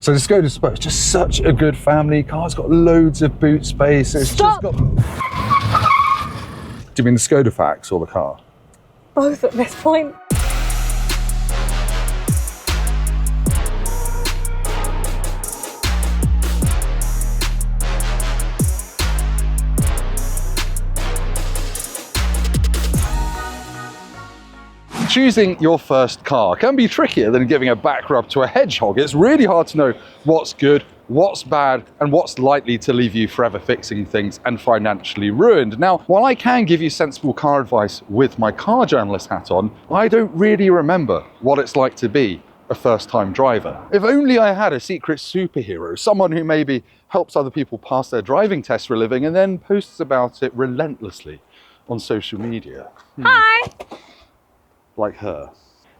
So the Skoda Spur is just such a good family car. It's got loads of boot space. It's Stop. just got... Do you mean the Skoda facts or the car? Both at this point. Choosing your first car can be trickier than giving a back rub to a hedgehog. It's really hard to know what's good, what's bad, and what's likely to leave you forever fixing things and financially ruined. Now, while I can give you sensible car advice with my car journalist hat on, I don't really remember what it's like to be a first-time driver. If only I had a secret superhero, someone who maybe helps other people pass their driving tests for a living and then posts about it relentlessly on social media. Hi! Like her.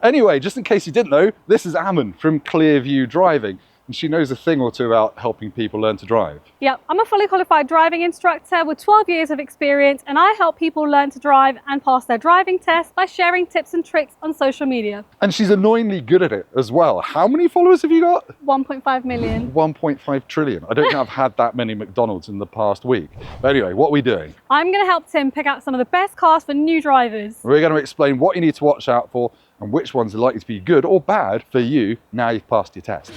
Anyway, just in case you didn't know, this is Aman from Clearview Driving, and she knows a thing or two about helping people learn to drive. Yep, I'm a fully qualified driving instructor with 12 years of experience, and I help people learn to drive and pass their driving test by sharing tips and tricks on social media. And she's annoyingly good at it as well. How many followers have you got? 1.5 million. 1.5 trillion. I don't think I've had that many McDonald's in the past week. But anyway, what are we doing? I'm going to help Tim pick out some of the best cars for new drivers. We're going to explain what you need to watch out for and which ones are likely to be good or bad for you now you've passed your test.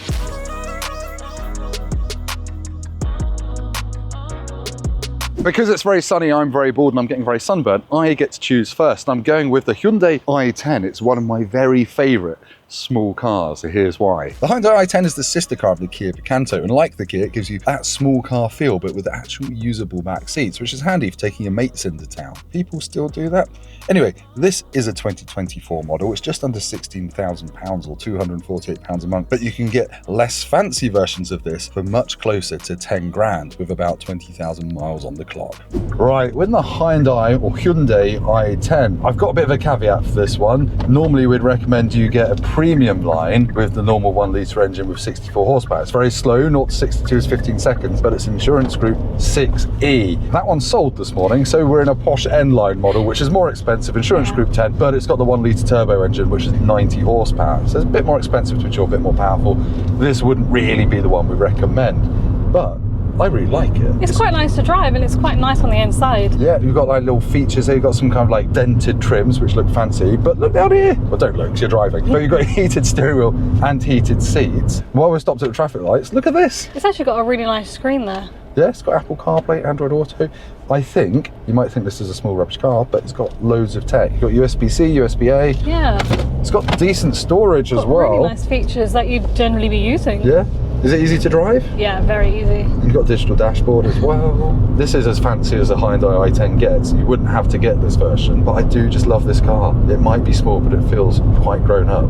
Because it's very sunny, I'm very bored and I'm getting very sunburnt, I get to choose first. I'm going with the Hyundai i10. It's one of my very favourite small cars, so here's why. The Hyundai i10 is the sister car of the Kia Picanto, and like the Kia, it gives you that small car feel, but with actual usable back seats, which is handy for taking your mates into town. People still do that? Anyway, this is a 2024 model. It's just under £16,000 or £248 a month, but you can get less fancy versions of this for much closer to 10 grand with about 20,000 miles on the clock. Right, with the Hyundai or Hyundai i10, I've got a bit of a caveat for this one. Normally we'd recommend you get a premium line with the normal 1 litre engine with 64 horsepower. It's very slow, 0 to 62 is 15 seconds, but it's insurance group 6E. That one's sold this morning, so we're in a posh N-line model, which is more expensive, insurance group 10, but it's got the 1 litre turbo engine, which is 90 horsepower. So it's a bit more expensive to ensure a bit more powerful. This wouldn't really be the one we recommend, but I really like it. It's quite nice to drive and it's quite nice on the inside. Yeah, you've got like little features here. You've got some kind of like dented trims which look fancy, but look down here. Well, don't look because you're driving. But you've got heated steering wheel and heated seats. While we're stopped at the traffic lights, look at this. It's actually got a really nice screen there. Yeah, it's got Apple CarPlay, Android Auto. I think, you might think this is a small rubbish car, but it's got loads of tech. You've got USB-C, USB-A. Yeah. It's got decent storage as well. Really nice features that you'd generally be using. Yeah. Is it easy to drive? Yeah, very easy. You've got a digital dashboard as well. This is as fancy as a Hyundai i10 gets. You wouldn't have to get this version, but I do just love this car. It might be small, but it feels quite grown up.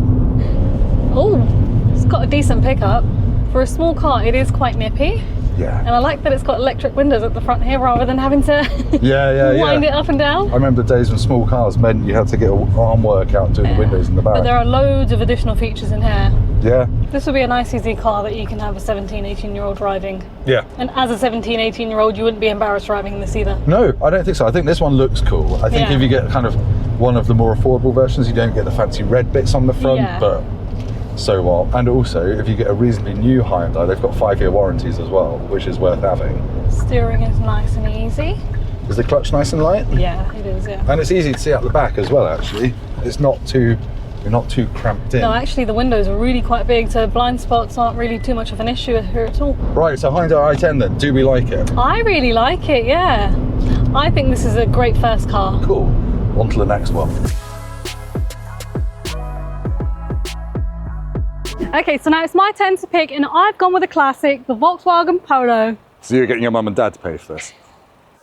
Oh, it's got a decent pickup. For a small car, it is quite nippy. Yeah. And I like that it's got electric windows at the front here rather than having to wind it up and down. I remember the days when small cars meant you had to get an arm workout doing the windows in the back. But there are loads of additional features in here. Yeah. This would be a nice easy car that you can have a 17, 18-year-old driving. Yeah. And as a 17, 18-year-old, you wouldn't be embarrassed driving this either. No, I don't think so. I think this one looks cool. I think if you get kind of one of the more affordable versions, you don't get the fancy red bits on the front, but so what? And also, if you get a reasonably new Hyundai, they've got 5-year warranties as well, which is worth having. Steering is nice and easy. Is the clutch nice and light? Yeah, it is, yeah. And it's easy to see out the back as well, actually. It's not too, you're not too cramped in. No, actually the windows are really quite big, so blind spots aren't really too much of an issue here at all. Right, so Hyundai i10 then, do we like it? I really like it, yeah. I think this is a great first car. Cool. On to the next one. Okay, so now it's my turn to pick, and I've gone with a classic, the Volkswagen Polo. So you're getting your mum and dad to pay for this?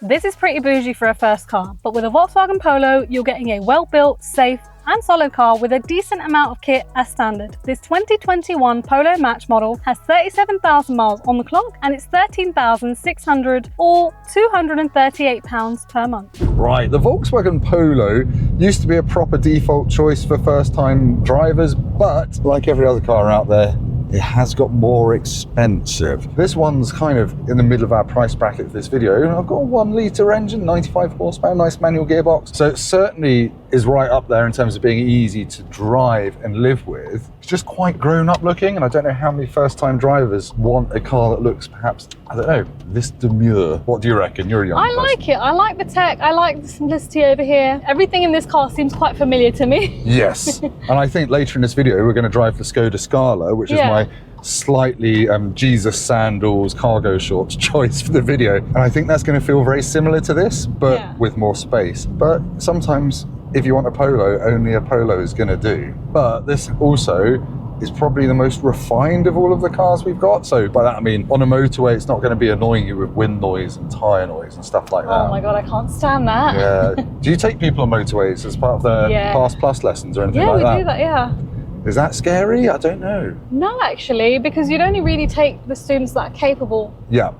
This is pretty bougie for a first car, but with a Volkswagen Polo, you're getting a well-built, safe, and solid car with a decent amount of kit as standard. This 2021 Polo Match model has 37,000 miles on the clock, and it's 13,600 or £238 per month. Right, the Volkswagen Polo used to be a proper default choice for first-time drivers, but like every other car out there, it has got more expensive. This one's kind of in the middle of our price bracket for this video. I've got a 1 litre engine, 95 horsepower, nice manual gearbox. So it's certainly is right up there in terms of being easy to drive and live with. It's just quite grown up looking, and I don't know how many first-time drivers want a car that looks perhaps, I don't know, this demure. What do you reckon? You're a young person. like it. I like the tech. I like the simplicity over here. Everything in this car seems quite familiar to me. Yes. And I think later in this video, we're going to drive the Skoda Scala, which is my slightly Jesus sandals cargo shorts choice for the video, and I think that's going to feel very similar to this, but with more space. But sometimes if you want a Polo, only a Polo is going to do. But this also is probably the most refined of all of the cars we've got. So by that I mean, on a motorway, it's not going to be annoying you with wind noise and tyre noise and stuff like that. Oh my God, I can't stand that. Yeah. Do you take people on motorways as part of the Pass Plus lessons or anything like that? Yeah, we do that, yeah. Is that scary? I don't know. No, actually, because you'd only really take the students that are capable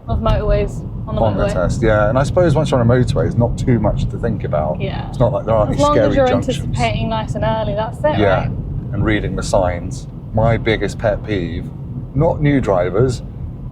of motorways on the motorway. The test, yeah. And I suppose once you're on a motorway, it's not too much to think about. Yeah. It's not like there aren't any scary junctions. As long as you're anticipating nice and early, that's it, right? And reading the signs. My biggest pet peeve, not new drivers,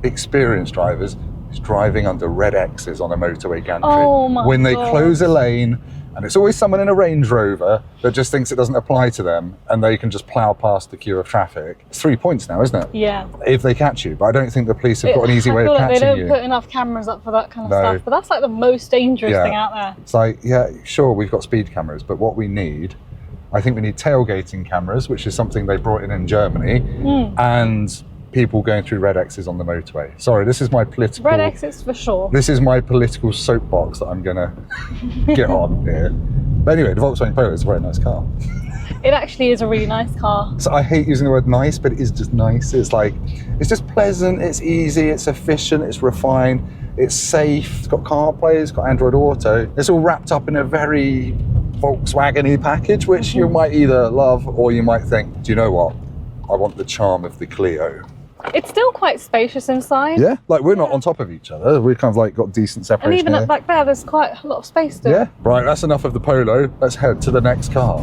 experienced drivers, is driving under red X's on a motorway gantry. Oh my When they God. close a lane, and it's always someone in a Range Rover that just thinks it doesn't apply to them, and they can just plough past the queue of traffic. It's 3 points now, isn't it? Yeah. If they catch you, but I don't think the police have got an easy way of catching you. They don't put enough cameras up for that kind of stuff, but that's like the most dangerous thing out there. It's like, yeah, sure, we've got speed cameras, but what we need, I think we need tailgating cameras, which is something they brought in Germany, and people going through red X's on the motorway. Sorry, this is my political... Red X's for sure. This is my political soapbox that I'm going to get on here. But anyway, the Volkswagen Polo is a very nice car. It actually is a really nice car. So I hate using the word nice, but it is just nice. It's like, it's just pleasant, it's easy, it's efficient, it's refined, it's safe, it's got CarPlay, it's got Android Auto. It's all wrapped up in a very Volkswagen-y package, which you might either love or you might think, do you know what? I want the charm of the Clio. It's still quite spacious inside. Yeah, like we're not on top of each other. We've kind of like got decent separation. And even here. up back there, there's quite a lot of space still. Yeah, right, that's enough of the Polo. Let's head to the next car.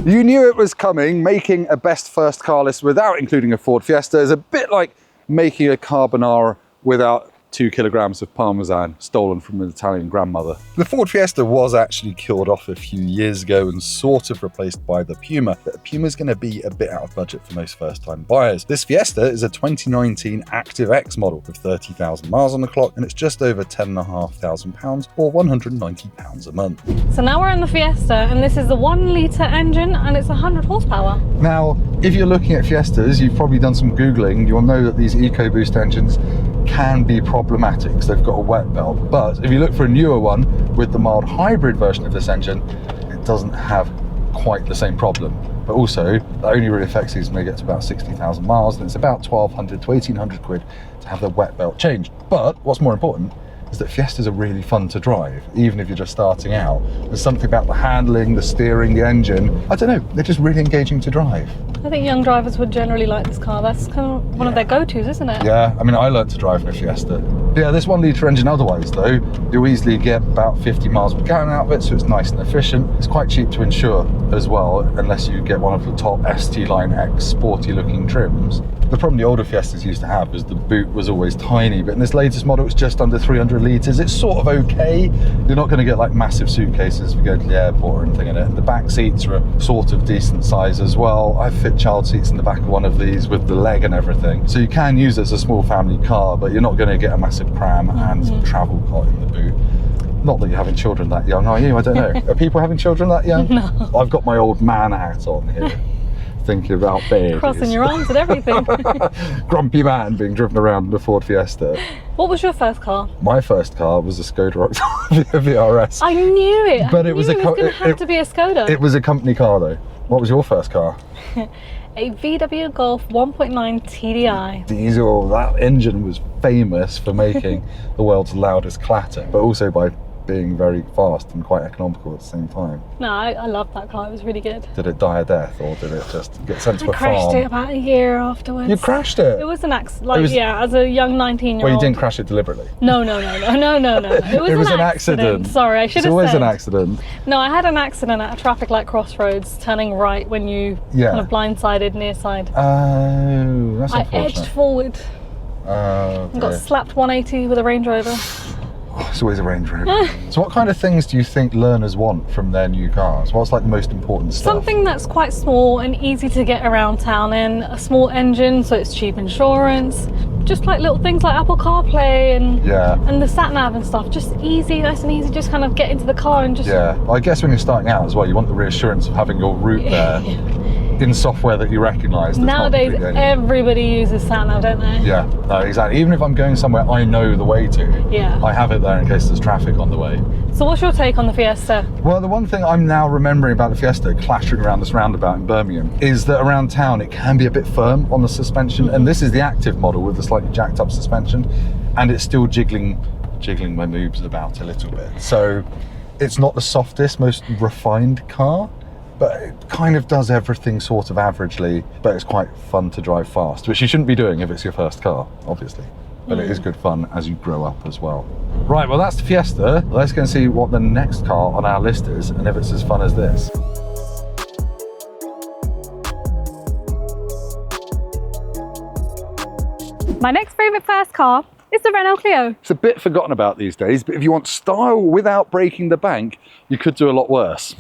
You knew it was coming. Making a best first car list without including a Ford Fiesta is a bit like making a carbonara without 2 kilograms of Parmesan stolen from an Italian grandmother. The Ford Fiesta was actually killed off a few years ago and sort of replaced by the Puma, but the Puma's going to be a bit out of budget for most first-time buyers. This Fiesta is a 2019 Active X model with 30,000 miles on the clock, and it's just over £10,500 or £190 a month. So now we're in the Fiesta, and this is the 1 litre engine, and it's 100 horsepower. Now, if you're looking at Fiestas, you've probably done some Googling, you'll know that these EcoBoost engines can be problematic because they've got a wet belt. But if you look for a newer one with the mild hybrid version of this engine, it doesn't have quite the same problem. But also, that only really affects these when they get to about 60,000 miles, and it's about 1,200 to 1,800 quid to have the wet belt changed. But what's more important is that Fiestas are really fun to drive, even if you're just starting out. There's something about the handling, the steering, the engine. I don't know, they're just really engaging to drive. I think young drivers would generally like this car. That's kind of one of their go-tos, isn't it? Yeah, I mean, I learned to drive in a Fiesta. Yeah, this 1 litre engine otherwise though, you'll easily get about 50 miles per gallon out of it, so it's nice and efficient. It's quite cheap to insure as well, unless you get one of the top ST Line X sporty looking trims. The problem the older Fiestas used to have was the boot was always tiny, but in this latest model it's just under 300 litres. It's sort of okay. You're not going to get like massive suitcases if you go to the airport or anything in it. The back seats are a sort of decent size as well. I've fit child seats in the back of one of these with the leg and everything. So you can use it as a small family car, but you're not going to get a massive pram and travel cot in the boot. Not that you're having children that young, are you? I don't know. Are people having children that young? No. I've got my old man hat on here. Thinking about babies. Crossing your arms and everything. Grumpy man being driven around in a Ford Fiesta. What was your first car? My first car was a Skoda Octavia VRS. I knew it. But it was going to have to be a Skoda. It was a company car though. What was your first car? A VW Golf 1.9 TDI. Diesel. That engine was famous for making the world's loudest clatter, but also by being very fast and quite economical at the same time. No, I loved that car. It was really good. Did it die a death, or did it just get sent to a farm? I crashed it about a year afterwards. You crashed it? It was an accident. Yeah, as a young 19-year-old. Well, you didn't crash it deliberately? No. It was an accident. Sorry, I should have said. It's always an accident. No, I had an accident at a traffic light crossroads, turning right when you kind of blindsided near side. Oh, that's unfortunate. I edged forward. And got slapped 180 with a Range Rover. It's always a Range Rover. So what kind of things do you think learners want from their new cars? What's like the most important stuff? Something that's quite small and easy to get around town in. A small engine, so it's cheap insurance. Just like little things like Apple CarPlay and the sat nav and stuff. Just easy, nice and easy. Just kind of get into the car and just. Yeah, well, I guess when you're starting out as well, you want the reassurance of having your route there in software that you recognise. Nowadays, everybody uses sat nav, don't they? Yeah, no, exactly. Even if I'm going somewhere I know the way to, I have it there in case there's traffic on the way. So what's your take on the Fiesta? Well, the one thing I'm now remembering about the Fiesta, clattering around this roundabout in Birmingham, is that around town it can be a bit firm on the suspension, and this is the active model with the slightly jacked up suspension, and it's still jiggling my moves about a little bit. So it's not the softest, most refined car, but it kind of does everything sort of averagely, but it's quite fun to drive fast, which you shouldn't be doing if it's your first car, obviously. But it is good fun as you grow up as well. Right, well that's the Fiesta. Let's go and see what the next car on our list is and if it's as fun as this. My next favourite first car is the Renault Clio. It's a bit forgotten about these days, but if you want style without breaking the bank, you could do a lot worse.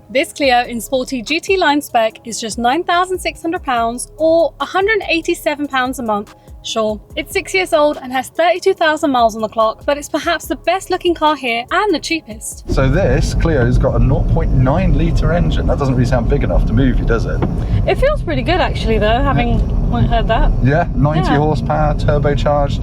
This Clio in sporty GT line spec is just £9,600 or £187 a month. Sure, it's 6 years old and has 32,000 miles on the clock, but it's perhaps the best looking car here and the cheapest. So this Clio's got a 0.9 litre engine. That doesn't really sound big enough to move you, does it? It feels pretty good actually though, having heard that. Yeah, 90 horsepower, turbocharged.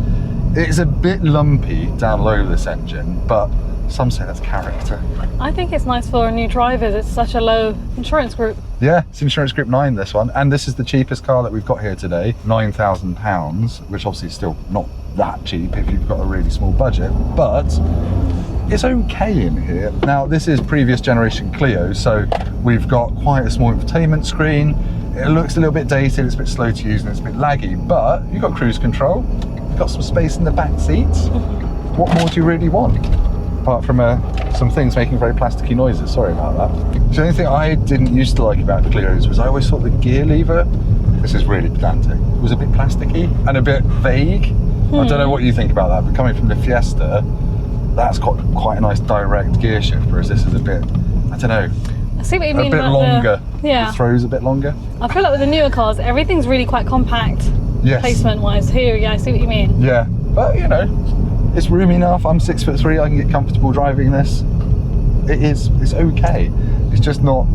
It's a bit lumpy down low, this engine, but some say that's character. I think it's nice for new drivers. It's such a low insurance group. Yeah, it's insurance group 9, this one. And this is the cheapest car that we've got here today, £9,000, which obviously is still not that cheap if you've got a really small budget, but it's okay in here. Now, this is previous generation Clio, so we've got quite a small infotainment screen. It looks a little bit dated, it's a bit slow to use and it's a bit laggy, but you've got cruise control, you've got some space in the back seats. What more do you really want? Apart from some things making very plasticky noises, sorry about that. The only thing I didn't used to like about Clios was I always thought the gear lever, this is really pedantic, it was a bit plasticky and a bit vague. I don't know what you think about that, but coming from the Fiesta, that's got quite a nice direct gear shift, whereas this is a bit, I don't know, I see what you mean. A bit longer. Yeah. The throws a bit longer. I feel like with the newer cars, everything's really quite compact. Yes. Placement wise. Here, yeah, I see what you mean. Yeah, but you know, it's roomy enough. I'm 6'3", I can get comfortable driving this. It's okay. It's just not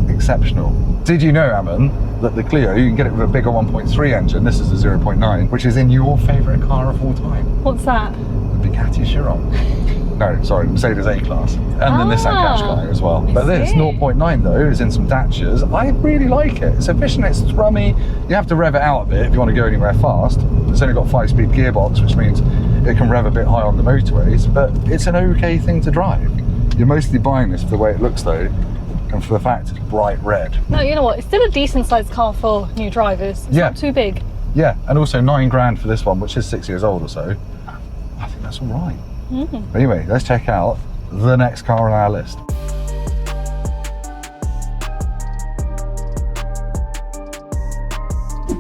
exceptional. Did you know, Aman, that the Clio, you can get it with a bigger 1.3 engine, this is a 0.9, which is in your favourite car of all time? What's that? The Bugatti Chiron. No, sorry, Mercedes A-Class. And the Nissan Qashqai as well. But this 0.9 though is in some Dachas. I really like it. It's efficient, it's thrummy. You have to rev it out a bit if you want to go anywhere fast. It's only got a 5-speed gearbox, which means it can rev a bit high on the motorways, but it's an okay thing to drive. You're mostly buying this for the way it looks though, and for the fact it's bright red. No, you know what? It's still a decent sized car for new drivers. It's not too big. Yeah, and also £9,000 for this one, which is 6 years old or so. I think that's all right. Anyway, let's check out the next car on our list.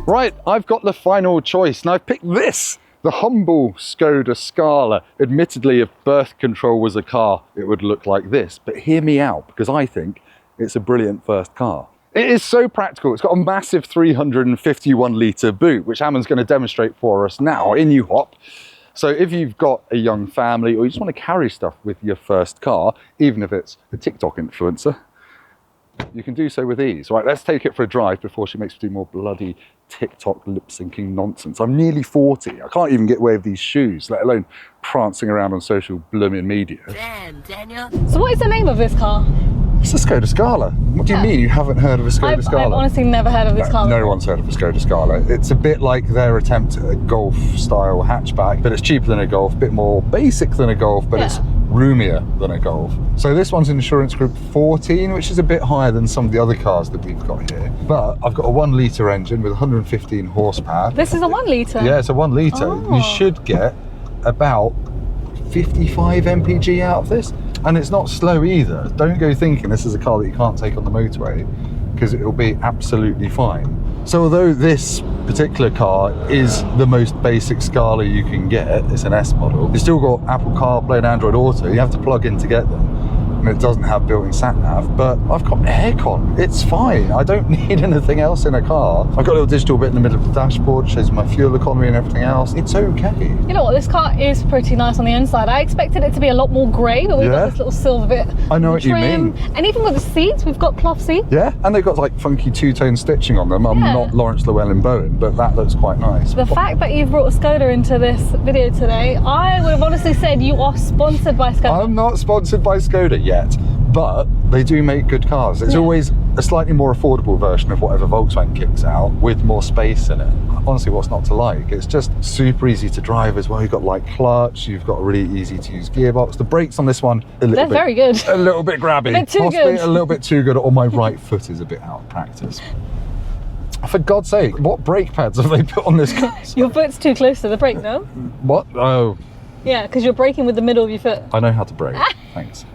Right, I've got the final choice, and I've picked this, the humble Skoda Scala. Admittedly, if birth control was a car, it would look like this, but hear me out, because I think it's a brilliant first car. It is so practical. It's got a massive 351 litre boot, which Aman's going to demonstrate for us now. In you hop. So if you've got a young family or you just want to carry stuff with your first car, even if it's a TikTok influencer, you can do so with ease. Right, let's take it for a drive before she makes me do more bloody TikTok lip-syncing nonsense. I'm nearly 40. I can't even get away with these shoes, let alone prancing around on social blooming media. Damn, Daniel. So what is the name of this car? It's a Skoda Scala. What do you mean you haven't heard of a Skoda Scala? I've honestly never heard of this car. No one's heard of a Skoda Scala. It's a bit like their attempt at a Golf-style hatchback, but it's cheaper than a Golf, a bit more basic than a Golf, but it's roomier than a Golf. So this one's insurance group 14, which is a bit higher than some of the other cars that we've got here. But I've got a 1 litre engine with 115 horsepower. This is a 1 litre? Yeah, it's a 1 litre. Oh. You should get about 55 mpg out of this. And it's not slow either. Don't go thinking this is a car that you can't take on the motorway, because it will be absolutely fine. So although this particular car is the most basic Scala you can get. It's an S model. It's still got Apple CarPlay and Android Auto. You have to plug in to get them. And it doesn't have built-in sat-nav, but I've got aircon. It's fine. I don't need anything else in a car. I've got a little digital bit in the middle of the dashboard, shows my fuel economy and everything else. It's okay. You know what, this car is pretty nice on the inside. I expected it to be a lot more grey, but we've got this little silver bit. I know what you mean. And even with the seats, we've got cloth seats. Yeah, and they've got like funky two-tone stitching on them. I'm not Lawrence Llewellyn-Bowen, but that looks quite nice. The fact that you've brought a Skoda into this video today, I would have honestly said you are sponsored by Skoda. I'm not sponsored by Skoda yet, but they do make good cars. It's always a slightly more affordable version of whatever Volkswagen kicks out with more space in it. Honestly, what's not to like? It's just super easy to drive as well. You've got light clutch, you've got a really easy to use gearbox. The brakes on this one, they're very good. A little bit grabby. A bit too Possibly good. A little bit too good, or my right foot is a bit out of practice. For God's sake, what brake pads have they put on this car? Your foot's too close to the brake, no? What? Oh. Yeah, because you're braking with the middle of your foot. I know how to brake. Thanks.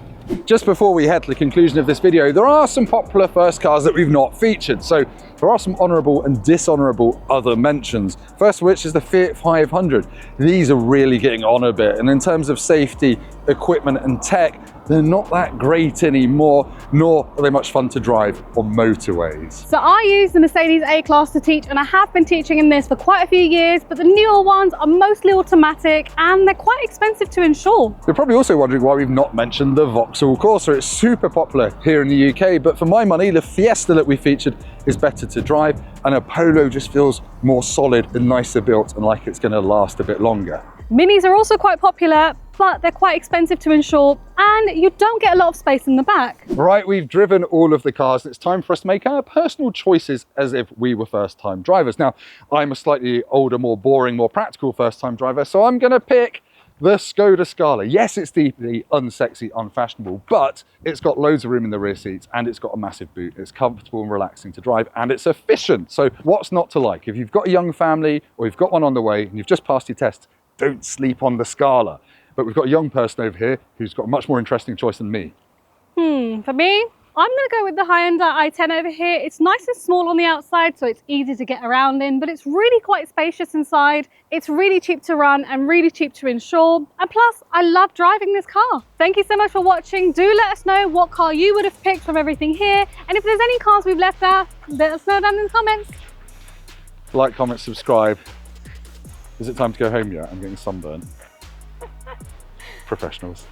Just before we head to the conclusion of this video, there are some popular first cars that we've not featured. So there are some honourable and dishonourable other mentions. First of which is the Fiat 500. These are really getting on a bit. And in terms of safety, equipment and tech, they're not that great anymore, nor are they much fun to drive on motorways. So I use the Mercedes A-Class to teach, and I have been teaching in this for quite a few years, but the newer ones are mostly automatic and they're quite expensive to insure. You're probably also wondering why we've not mentioned the Vauxhall Corsa. It's super popular here in the UK, but for my money, the Fiesta that we featured is better to drive, and a Polo just feels more solid and nicer built and like it's going to last a bit longer. Minis are also quite popular, but they're quite expensive to insure and you don't get a lot of space in the back. Right, we've driven all of the cars. It's time for us to make our personal choices as if we were first-time drivers. Now, I'm a slightly older, more boring, more practical first-time driver, so I'm going to pick the Skoda Scala. Yes, it's deeply unsexy, unfashionable, but it's got loads of room in the rear seats and it's got a massive boot. It's comfortable and relaxing to drive and it's efficient. So what's not to like? If you've got a young family or you've got one on the way and you've just passed your test, don't sleep on the Scala. But we've got a young person over here who's got a much more interesting choice than me. For me, I'm going to go with the Hyundai i10 over here. It's nice and small on the outside, so it's easy to get around in, but it's really quite spacious inside. It's really cheap to run and really cheap to insure. And plus, I love driving this car. Thank you so much for watching. Do let us know what car you would have picked from everything here. And if there's any cars we've left out, let us know down in the comments. Like, comment, subscribe. Is it time to go home yet? I'm getting sunburned. Professionals.